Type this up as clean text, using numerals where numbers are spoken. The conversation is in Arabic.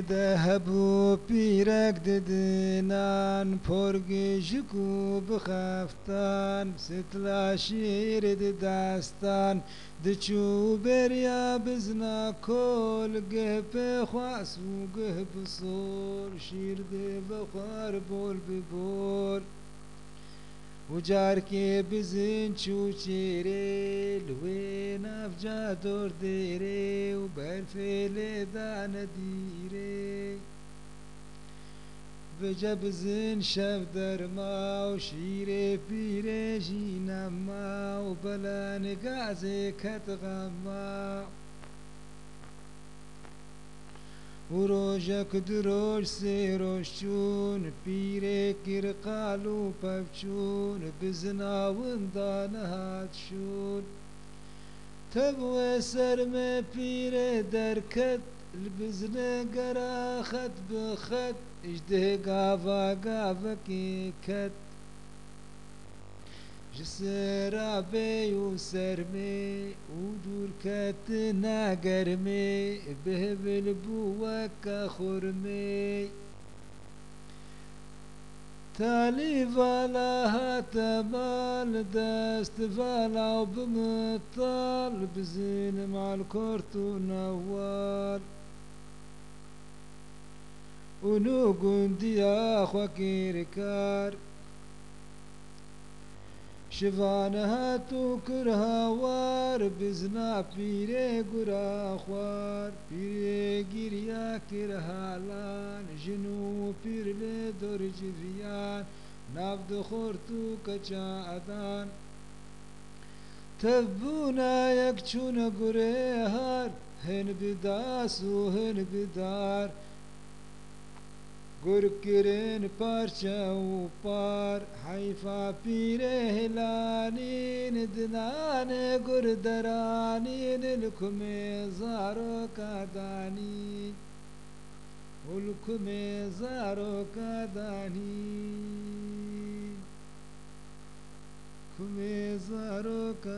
ذهبوا بيرك ددنان پرگشکو بخفتان ستلا شیر دستان دچو بریا بزنا کل گه بخواس و گه بصور شیر ده بخوار بول ببول وجار کے بزن چوچیرے لوے نافجا دور دیرے و برفیل دان دیرے بجا بزن شف درما و شیرے پیرے جینما و بلا نگازے کت غما و روژک دروش سیروش چون پیره کر قالو پفچون بزناون دانهات شون تبوه سرم پیره درکت البزنه گرا خط بخط اجده گاوا گاوا کی کت جسرا بيو سرمي ودور كات ناقرمي بهبل بوك خرمي تالي فالا هاتمال دست فالا وبمطال بزين مع الكورت ونوال ونوقن ديا خواكيركار شفانها تو کرها وار بزنا پیره گرا خوار پیره گیریا کرها لان جنو پیر لی دور جویان ناف دخور تو کچا ادان تبونا یک چون گره هار هن بداس و هن بدار گرکرین پارچا و پار حیفا پیره هلانین دنان گردرانین لکم زارو کادانی لکم زارو کادانی کم زارو